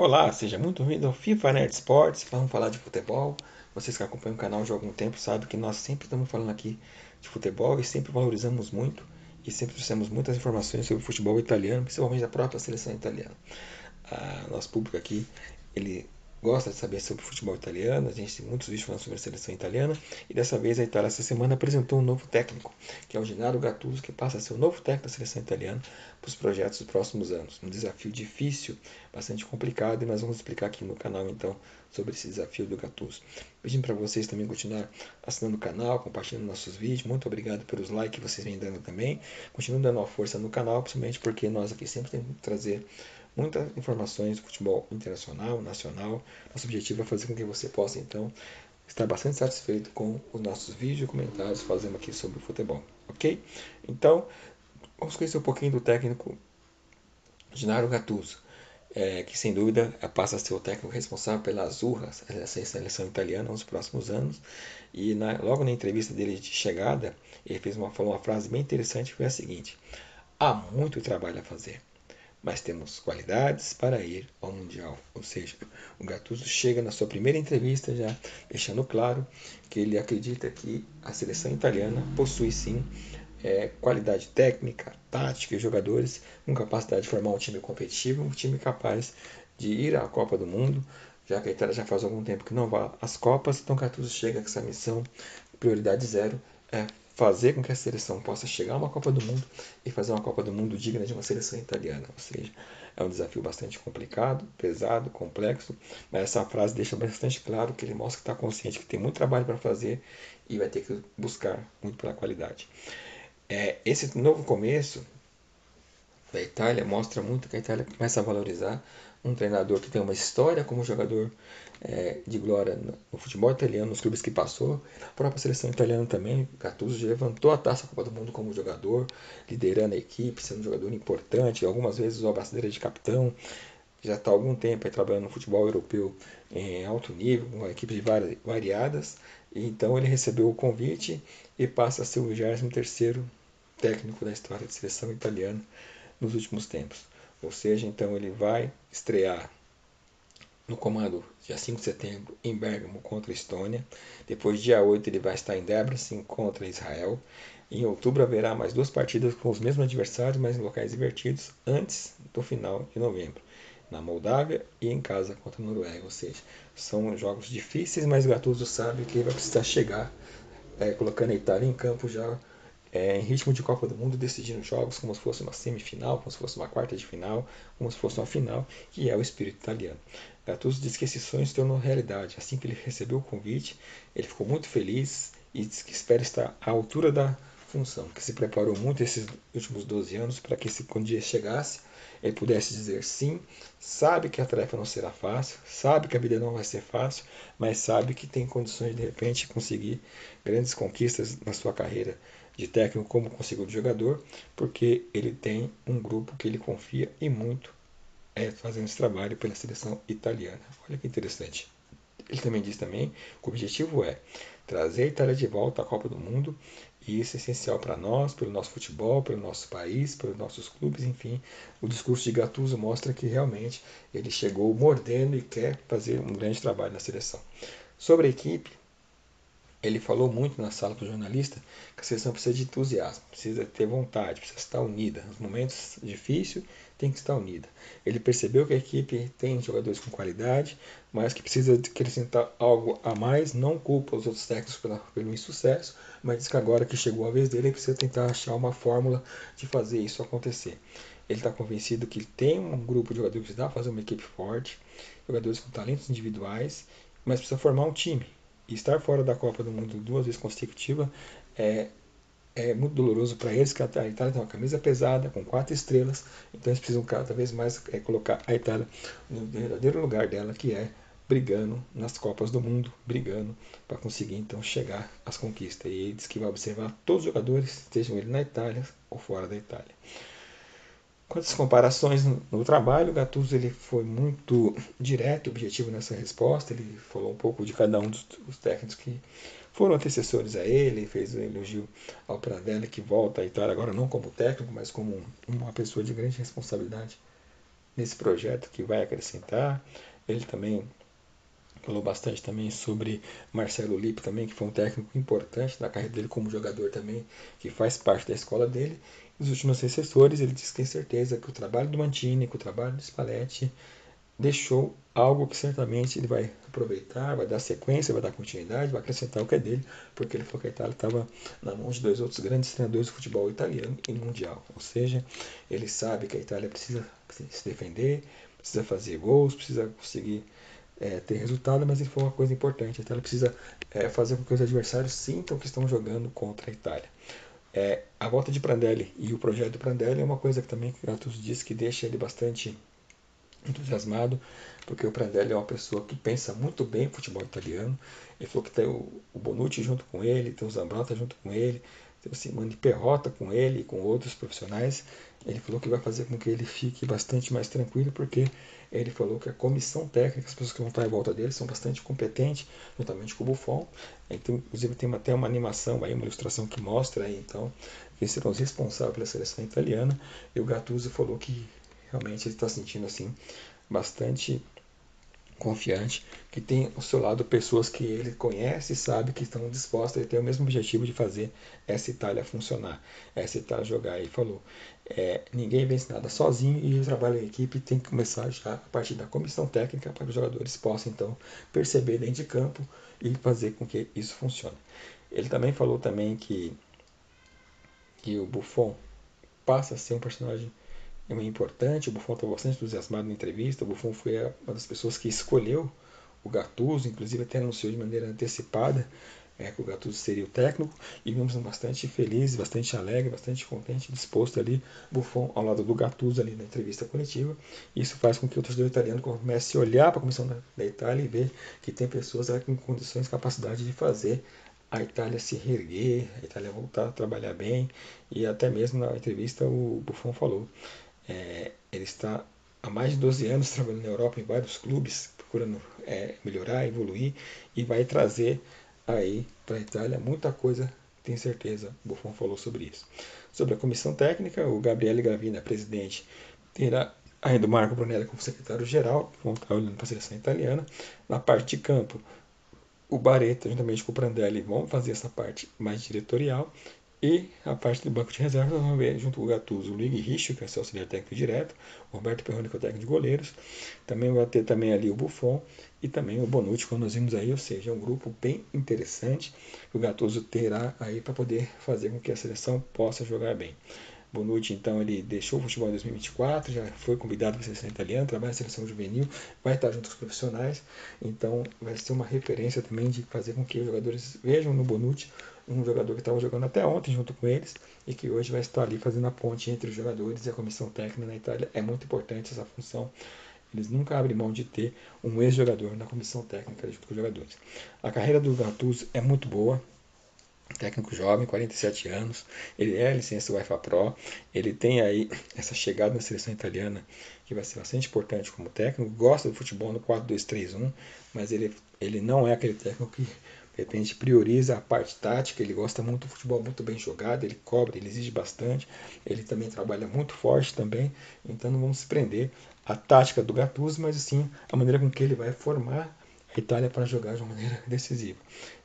Olá, seja muito bem-vindo ao FIFA Nerd Sports. Vamos falar de futebol. Vocês que acompanham o canal já há algum tempo sabem que nós sempre estamos falando aqui de futebol e sempre valorizamos muito e sempre trouxemos muitas informações sobre o futebol italiano, principalmente da própria seleção italiana. Nosso público aqui, ele gosta de saber sobre o futebol italiano, a gente tem muitos vídeos falando sobre a seleção italiana, e dessa vez a Itália essa semana apresentou um novo técnico, que é o Gennaro Gattuso, que passa a ser o novo técnico da seleção italiana para os projetos dos próximos anos. Um desafio difícil, bastante complicado, e nós vamos explicar aqui no canal então sobre esse desafio do Gattuso. Pedindo para vocês também continuar assinando o canal, compartilhando nossos vídeos. Muito obrigado pelos likes que vocês vêm dando também. Continuem dando uma força no canal, principalmente porque nós aqui sempre temos que trazer muitas informações do futebol internacional, nacional. Nosso objetivo é fazer com que você possa, então, estar bastante satisfeito com os nossos vídeos e comentários que fazemos aqui sobre o futebol, ok? Então, vamos conhecer um pouquinho do técnico Gennaro Gattuso, que sem dúvida passa a ser o técnico responsável pela Azzurra, essa seleção italiana, nos próximos anos. E logo na entrevista dele de chegada, ele falou uma frase bem interessante, que foi a seguinte: há muito trabalho a fazer, mas temos qualidades para ir ao Mundial. Ou seja, o Gattuso chega na sua primeira entrevista já deixando claro que ele acredita que a seleção italiana possui sim qualidade técnica, tática e jogadores com capacidade de formar um time competitivo, um time capaz de ir à Copa do Mundo, já que a Itália já faz algum tempo que não vai às Copas, então Gattuso chega com essa missão, prioridade zero, é fazer com que a seleção possa chegar a uma Copa do Mundo e fazer uma Copa do Mundo digna de uma seleção italiana. Ou seja, é um desafio bastante complicado, pesado, complexo, mas essa frase deixa bastante claro que ele mostra que está consciente que tem muito trabalho para fazer e vai ter que buscar muito pela qualidade. Esse novo começo da Itália mostra muito que a Itália começa a valorizar um treinador que tem uma história como jogador de glória no futebol italiano, nos clubes que passou, na própria seleção italiana também. Gattuso levantou a taça da Copa do Mundo como jogador, liderando a equipe, sendo um jogador importante, algumas vezes usou a braçadeira de capitão. Já está há algum tempo aí trabalhando no futebol europeu em alto nível, com equipes variadas. E então ele recebeu o convite e passa a ser o 23º técnico da história de seleção italiana nos últimos tempos. Ou seja, então ele vai estrear no comando dia 5 de setembro em Bergamo contra a Estônia. Depois, dia 8, ele vai estar em Debrecen contra Israel. Em outubro haverá mais duas partidas com os mesmos adversários, mas em locais invertidos, antes do final de novembro, na Moldávia e em casa contra a Noruega. Ou seja, são jogos difíceis, mas o Gattuso sabe que ele vai precisar chegar colocando a Itália em campo já em ritmo de Copa do Mundo, decidindo jogos como se fosse uma semifinal, como se fosse uma quarta de final, como se fosse uma final, que é o espírito italiano. Gattuso disse que esse sonho se tornou realidade. Assim que ele recebeu o convite, ele ficou muito feliz e disse que espera estar à altura da função, que se preparou muito esses últimos 12 anos para que quando o dia chegasse, ele pudesse dizer sim, sabe que a tarefa não será fácil, sabe que a vida não vai ser fácil, mas sabe que tem condições de repente conseguir grandes conquistas na sua carreira de técnico como conseguiu de jogador, porque ele tem um grupo que ele confia e muito fazendo esse trabalho pela seleção italiana. Olha que interessante. Ele também diz também que o objetivo é trazer a Itália de volta à Copa do Mundo, e isso é essencial para nós, pelo nosso futebol, pelo nosso país, pelos nossos clubes, enfim. O discurso de Gattuso mostra que realmente ele chegou mordendo e quer fazer um grande trabalho na seleção. Sobre a equipe, ele falou muito na sala para o jornalista que a seleção precisa de entusiasmo, precisa ter vontade, precisa estar unida. Nos momentos difíceis tem que estar unida. Ele percebeu que a equipe tem jogadores com qualidade, mas que precisa acrescentar algo a mais. Não culpa os outros técnicos pelo insucesso, mas diz que agora que chegou a vez dele, ele precisa tentar achar uma fórmula de fazer isso acontecer. Ele está convencido que tem um grupo de jogadores que dá para fazer uma equipe forte, jogadores com talentos individuais, mas precisa formar um time. E estar fora da Copa do Mundo 2 vezes consecutiva é, é muito doloroso para eles, que a Itália tem uma camisa pesada, com 4 estrelas, então eles precisam cada vez mais colocar a Itália no verdadeiro lugar dela, que é brigando nas Copas do Mundo, brigando para conseguir então chegar às conquistas. E ele diz que vai observar todos os jogadores, estejam eles na Itália ou fora da Itália. Quanto às comparações no trabalho, o Gattuso ele foi muito direto e objetivo nessa resposta. Ele falou um pouco de cada um dos técnicos que foram antecessores a ele, fez um elogio ao Prandelli, que volta à Itália agora não como técnico, mas como uma pessoa de grande responsabilidade nesse projeto que vai acrescentar. Ele também falou bastante também sobre Marcelo Lippe também, que foi um técnico importante na carreira dele como jogador também, que faz parte da escola dele. Nos últimos sucessores, ele disse que tem certeza que o trabalho do Mantini, que o trabalho do Spalletti deixou algo que certamente ele vai aproveitar, vai dar sequência, vai dar continuidade, vai acrescentar o que é dele, porque ele falou que a Itália estava na mão de dois outros grandes treinadores de futebol italiano e mundial. Ou seja, ele sabe que a Itália precisa se defender, precisa fazer gols, precisa conseguir ter resultado, mas ele falou uma coisa importante: a Itália precisa fazer com que os adversários sintam que estão jogando contra a Itália. A volta de Prandelli e o projeto do Prandelli é uma coisa que também o Gattuso disse que deixa ele bastante entusiasmado, porque o Prandelli é uma pessoa que pensa muito bem em futebol italiano. Ele falou que tem o Bonucci junto com ele, tem o Zambrotta junto com ele, tem o Simone Perrotta com ele e com outros profissionais. Ele falou que vai fazer com que ele fique bastante mais tranquilo, porque ele falou que a comissão técnica, as pessoas que vão estar em volta dele, são bastante competentes, juntamente com o Buffon. Então, inclusive, tem até uma animação, aí, uma ilustração que mostra aí, então, que serão os responsáveis pela seleção italiana. E o Gattuso falou que realmente ele está sentindo assim bastante confiante, que tem ao seu lado pessoas que ele conhece e sabe que estão dispostas a ter o mesmo objetivo de fazer essa Itália funcionar, essa Itália jogar. E falou, ninguém vence nada sozinho e o trabalho em equipe tem que começar já a partir da comissão técnica para que os jogadores possam então perceber dentro de campo e fazer com que isso funcione. Ele também falou também que o Buffon passa a ser um personagem importante. O Buffon estava bastante entusiasmado na entrevista. O Buffon foi uma das pessoas que escolheu o Gattuso, inclusive até anunciou de maneira antecipada que o Gattuso seria o técnico, e vimos bastante feliz, bastante alegre, bastante contente, disposto ali, Buffon ao lado do Gattuso ali na entrevista coletiva. Isso faz com que o torcedor italiano comece a olhar para a comissão da Itália e ver que tem pessoas com condições, capacidade de fazer a Itália se reerguer, a Itália voltar a trabalhar bem. E até mesmo na entrevista o Buffon falou, ele está há mais de 12 anos trabalhando na Europa em vários clubes, procurando melhorar, evoluir, e vai trazer aí para a Itália muita coisa, tenho certeza. O Buffon falou sobre isso. Sobre a comissão técnica, o Gabriele Gravina, presidente, terá ainda o Marco Brunelli como secretário-geral, vão estar olhando para a seleção italiana. Na parte de campo, o Bareta, juntamente com o Prandelli, vão fazer essa parte mais diretorial. E a parte do banco de reserva, nós vamos ver junto com o Gattuso, o Luigi Riccio, que é seu auxiliar técnico direto, o Roberto Perrone, que é o técnico de goleiros. Também vai ter também ali o Buffon e também o Bonucci, como nós vimos aí, ou seja, é um grupo bem interessante que o Gattuso terá aí para poder fazer com que a seleção possa jogar bem. Bonucci, então, ele deixou o futebol em 2024, já foi convidado para a seleção italiana, trabalha na seleção juvenil, vai estar junto com os profissionais, então vai ser uma referência também de fazer com que os jogadores vejam no Bonucci um jogador que estava jogando até ontem junto com eles e que hoje vai estar ali fazendo a ponte entre os jogadores e a comissão técnica na Itália. É muito importante essa função. Eles nunca abrem mão de ter um ex-jogador na comissão técnica junto com os jogadores. A carreira do Gattuso é muito boa, técnico jovem, 47 anos, ele é licença UEFA Pro, ele tem aí essa chegada na seleção italiana que vai ser bastante importante como técnico, gosta do futebol no 4-2-3-1, mas ele não é aquele técnico que de repente prioriza a parte tática, ele gosta muito do futebol muito bem jogado, ele cobra, ele exige bastante, ele também trabalha muito forte também, então não vamos se prender à tática do Gattuso, mas sim a maneira com que ele vai formar a Itália para jogar de uma maneira decisiva.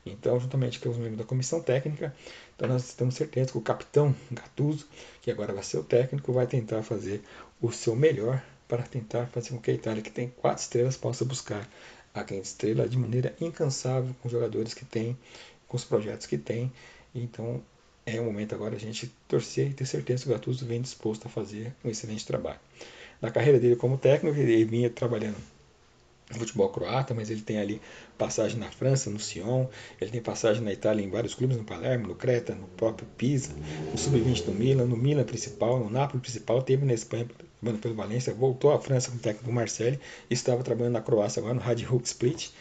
Então, juntamente com os membros da comissão técnica, então nós temos certeza que o capitão Gattuso, que agora vai ser o técnico, vai tentar fazer o seu melhor para tentar fazer com que a Itália, que tem 4 estrelas, possa buscar a quinta estrela de maneira incansável com os jogadores que tem, com os projetos que tem. Então, é o momento agora a gente torcer e ter certeza que o Gattuso vem disposto a fazer um excelente trabalho. Na carreira dele como técnico, ele vinha trabalhando futebol croata, mas ele tem ali passagem na França, no Sion, ele tem passagem na Itália em vários clubes, no Palermo, no Creta, no próprio Pisa, no Sub-20 do Milan, no Milan principal, no Napoli principal, teve na Espanha trabalhando pelo Valência, voltou à França com o técnico Marcelli e estava trabalhando na Croácia agora no Radihuk Split,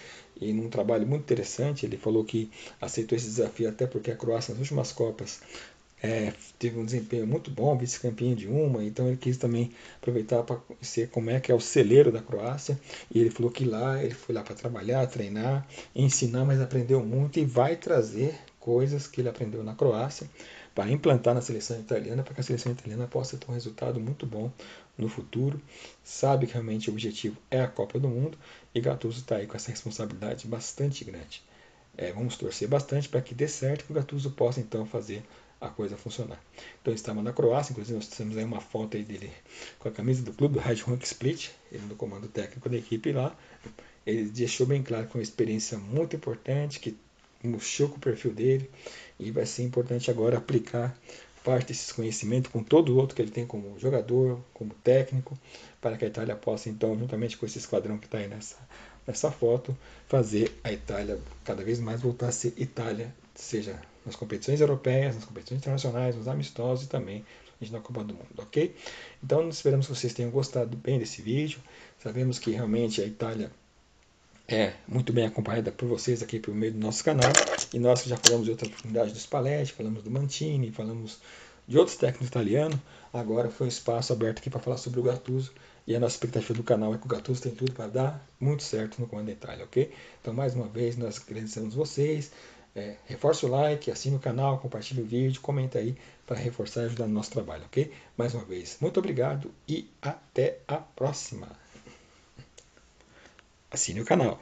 e num trabalho muito interessante. Ele falou que aceitou esse desafio até porque a Croácia nas últimas Copas teve um desempenho muito bom, vice-campeão de uma, então ele quis também aproveitar para conhecer como é que é o celeiro da Croácia, e ele falou que lá ele foi lá para trabalhar, treinar, ensinar, mas aprendeu muito e vai trazer coisas que ele aprendeu na Croácia para implantar na seleção italiana, para que a seleção italiana possa ter um resultado muito bom no futuro. Sabe que realmente o objetivo é a Copa do Mundo e Gattuso está aí com essa responsabilidade bastante grande. Vamos torcer bastante para que dê certo, que o Gattuso possa então fazer a coisa funcionar. Então estava na Croácia, inclusive nós temos aí uma foto aí dele com a camisa do clube, do Radnički Split, ele no comando técnico da equipe lá. Ele deixou bem claro que foi uma experiência muito importante, que mexeu com o perfil dele e vai ser importante agora aplicar parte desses conhecimentos com todo o outro que ele tem como jogador, como técnico, para que a Itália possa então, juntamente com esse esquadrão que está aí nessa foto, fazer a Itália cada vez mais voltar a ser Itália, seja nas competições europeias, nas competições internacionais, nos amistosos e também na Copa do Mundo, ok? Então esperamos que vocês tenham gostado bem desse vídeo. Sabemos que realmente a Itália é muito bem acompanhada por vocês aqui por meio do nosso canal, e nós que já falamos de outra oportunidade do Spalletti, falamos do Mantini, falamos de outros técnicos italianos, agora foi um espaço aberto aqui para falar sobre o Gattuso, e a nossa expectativa do canal é que o Gattuso tem tudo para dar muito certo no comando da Itália, ok? Então mais uma vez nós agradecemos vocês, reforça o like, assine o canal, compartilhe o vídeo, comenta aí para reforçar e ajudar no nosso trabalho, ok? Mais uma vez, muito obrigado e até a próxima! Assine o canal.